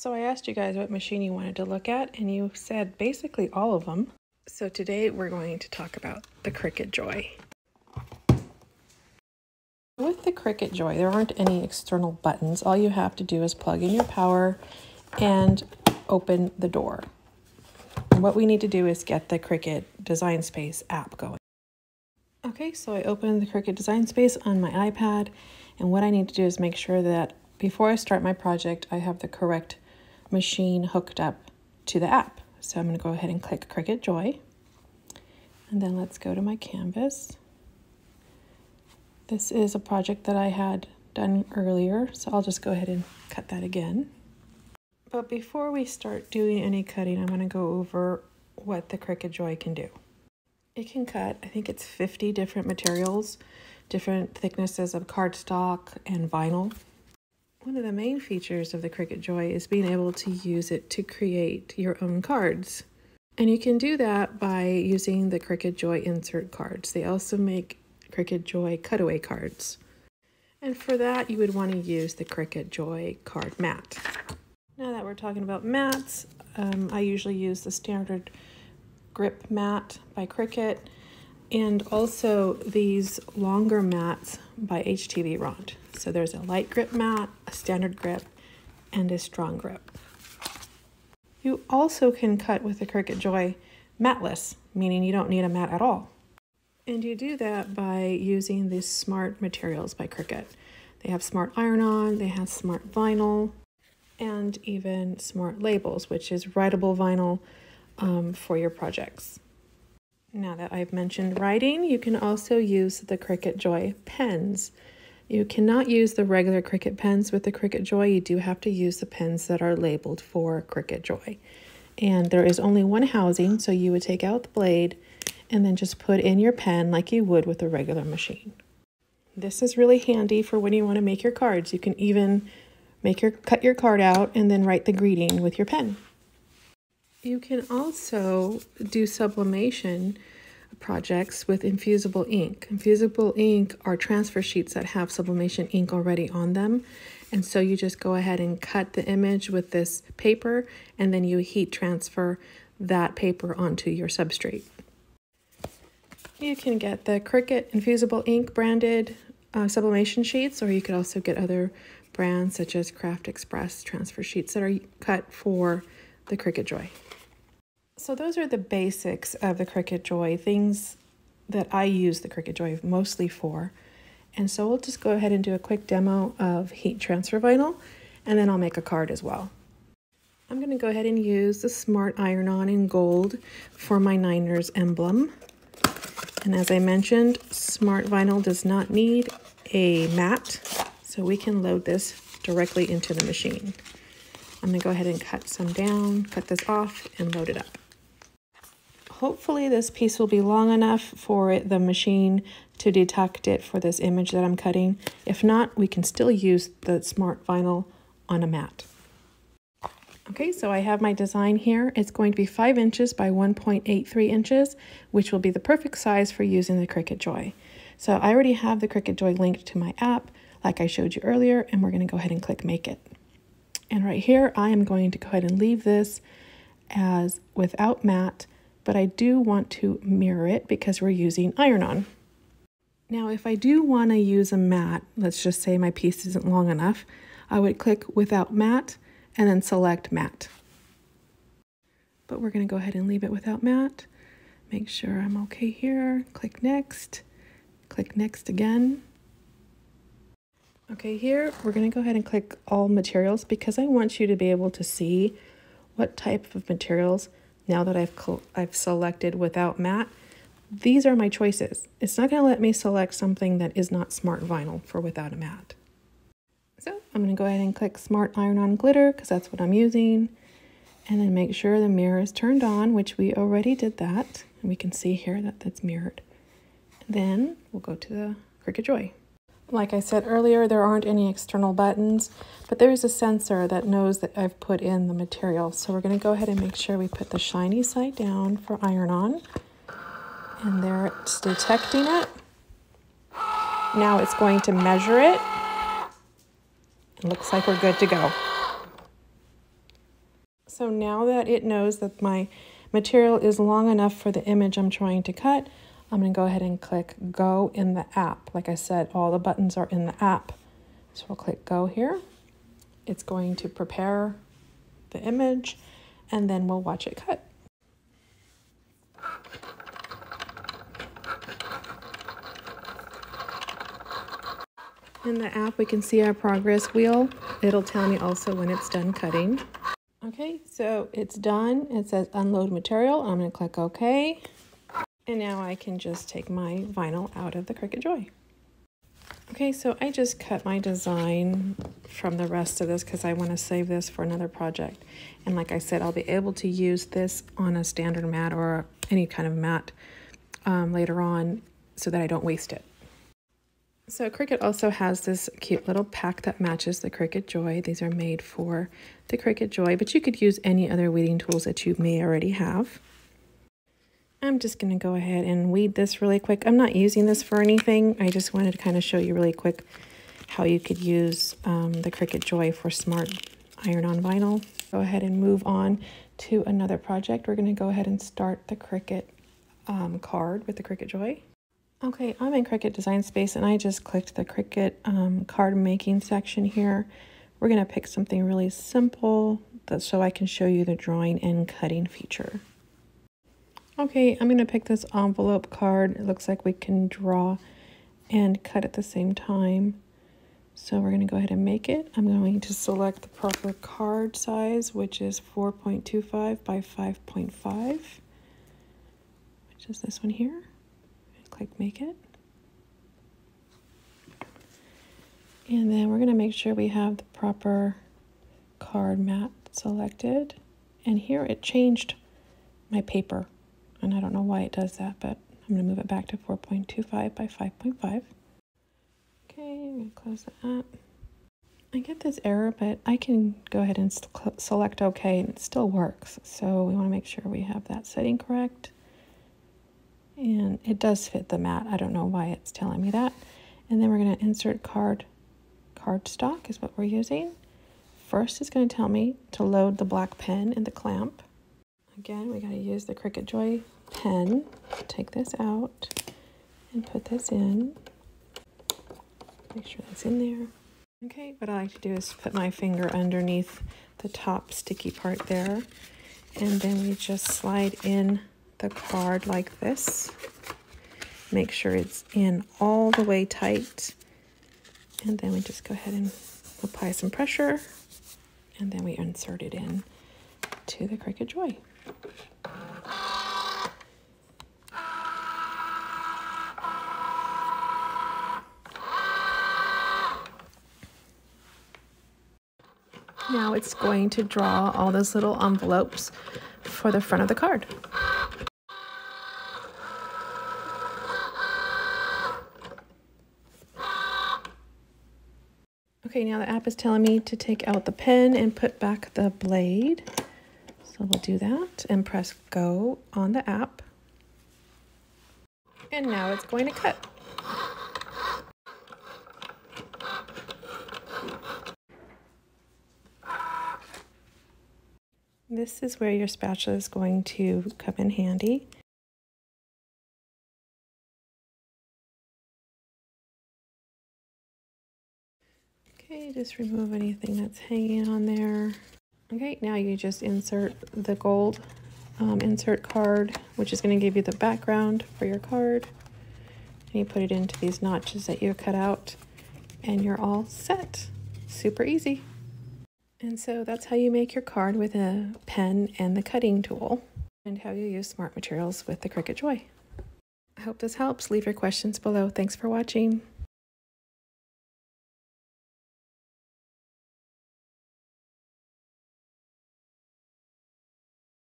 So I asked you guys what machine you wanted to look at, and you said basically all of them. So today we're going to talk about the Cricut Joy. With the Cricut Joy, there aren't any external buttons. All you have to do is plug in your power and open the door. And what we need to do is get the Cricut Design Space app going. Okay, so I opened the Cricut Design Space on my iPad, and what I need to do is make sure that before I start my project, I have the correct machine hooked up to the app. So I'm going to go ahead and click Cricut Joy, and then let's go to my canvas. This is a project that I had done earlier, so I'll just go ahead and cut that again. But before we start doing any cutting, I'm going to go over what the Cricut Joy can do. It can cut, I think it's 50 different materials, different thicknesses of cardstock and vinyl. One of the main features of the Cricut Joy is being able to use it to create your own cards. And you can do that by using the Cricut Joy insert cards. They also make Cricut Joy cutaway cards. And for that, you would want to use the Cricut Joy card mat. Now that we're talking about mats, I usually use the standard grip mat by Cricut, and also these longer mats by HTV Rond. So there's a light grip mat, a standard grip, and a strong grip. You also can cut with the Cricut Joy matless, meaning you don't need a mat at all. And you do that by using these smart materials by Cricut. They have smart iron-on, they have smart vinyl, and even smart labels, which is writable vinyl for your projects. Now that I've mentioned writing, you can also use the Cricut Joy pens. You cannot use the regular Cricut pens with the Cricut Joy. You do have to use the pens that are labeled for Cricut Joy. And there is only one housing, so you would take out the blade and then just put in your pen like you would with a regular machine. This is really handy for when you want to make your cards. You can even cut your card out and then write the greeting with your pen. You can also do sublimation projects with infusible ink. Infusible ink are transfer sheets that have sublimation ink already on them. And so you just go ahead and cut the image with this paper, and then you heat transfer that paper onto your substrate. You can get the Cricut Infusible Ink branded sublimation sheets, or you could also get other brands such as Craft Express transfer sheets that are cut for the Cricut Joy. So those are the basics of the Cricut Joy, things that I use the Cricut Joy mostly for. And so we'll just go ahead and do a quick demo of heat transfer vinyl, and then I'll make a card as well. I'm going to go ahead and use the Smart Iron-On in gold for my Niners emblem. And as I mentioned, Smart Vinyl does not need a mat, so we can load this directly into the machine. I'm going to go ahead and cut some down, cut this off, and load it up. Hopefully this piece will be long enough for the machine to detect it for this image that I'm cutting. If not, we can still use the Smart Vinyl on a mat. Okay, so I have my design here. It's going to be 5 inches by 1.83 inches, which will be the perfect size for using the Cricut Joy. So I already have the Cricut Joy linked to my app, like I showed you earlier, and we're going to go ahead and click Make It. And right here, I am going to go ahead and leave this as without mat, but I do want to mirror it because we're using iron-on. Now, if I do want to use a mat, let's just say my piece isn't long enough, I would click without mat and then select mat. But we're going to go ahead and leave it without mat. Make sure I'm okay here. Click next again. Okay, here we're going to go ahead and click all materials because I want you to be able to see what type of materials. Now that I've selected without mat, these are my choices. It's not going to let me select something that is not Smart Vinyl for without a mat. So I'm going to go ahead and click Smart Iron-On Glitter because that's what I'm using. And then make sure the mirror is turned on, which we already did that. And we can see here that that's mirrored. And then we'll go to the Cricut Joy. Like I said earlier, there aren't any external buttons, but there is a sensor that knows that I've put in the material. So we're going to go ahead and make sure we put the shiny side down for iron-on. And there it's detecting it. Now it's going to measure it. It looks like we're good to go. So now that it knows that my material is long enough for the image I'm trying to cut, I'm going to go ahead and click Go in the app. Like I said, all the buttons are in the app. So we'll click Go here. It's going to prepare the image, and then we'll watch it cut. In the app, we can see our progress wheel. It'll tell me also when it's done cutting. Okay, so it's done. It says unload material. I'm going to click OK. And now I can just take my vinyl out of the Cricut Joy. Okay, so I just cut my design from the rest of this because I want to save this for another project. And like I said, I'll be able to use this on a standard mat or any kind of mat later on so that I don't waste it. So Cricut also has this cute little pack that matches the Cricut Joy. These are made for the Cricut Joy, but you could use any other weeding tools that you may already have. I'm just going to go ahead and weed this really quick. I'm not using this for anything. I just wanted to kind of show you really quick how you could use the Cricut Joy for smart iron-on vinyl. Go ahead and move on to another project. We're going to go ahead and start the Cricut card with the Cricut Joy. Okay, I'm in Cricut Design Space and I just clicked the Cricut card making section here. We're going to pick something really simple so I can show you the drawing and cutting feature. Okay, I'm going to pick this envelope card. It looks like we can draw and cut at the same time. So we're going to go ahead and make it. I'm going to select the proper card size, which is 4.25 by 5.5, which is this one here. Click make it. And then we're going to make sure we have the proper card mat selected. And here it changed my paper. And I don't know why it does that, but I'm going to move it back to 4.25 by 5.5. Okay, I'm going to close that. I get this error, but I can go ahead and select OK, and it still works. So we want to make sure we have that setting correct. And it does fit the mat. I don't know why it's telling me that. And then we're going to insert cardstock is what we're using. First, it's going to tell me to load the black pen in the clamp. Again, we got to use the Cricut Joy pen. Take this out and put this in. Make sure that's in there. Okay, what I like to do is put my finger underneath the top sticky part there. And then we just slide in the card like this. Make sure it's in all the way tight. And then we just go ahead and apply some pressure. And then we insert it in to the Cricut Joy. Now it's going to draw all those little envelopes for the front of the card. Okay, now the app is telling me to take out the pen and put back the blade. So we'll do that and press go on the app. And now it's going to cut. This is where your spatula is going to come in handy. Okay, just remove anything that's hanging on there. Okay, now you just insert the gold insert card, which is going to give you the background for your card. And you put it into these notches that you cut out, and you're all set. Super easy. And so that's how you make your card with a pen and the cutting tool, and how you use smart materials with the Cricut Joy. I hope this helps. Leave your questions below. Thanks for watching.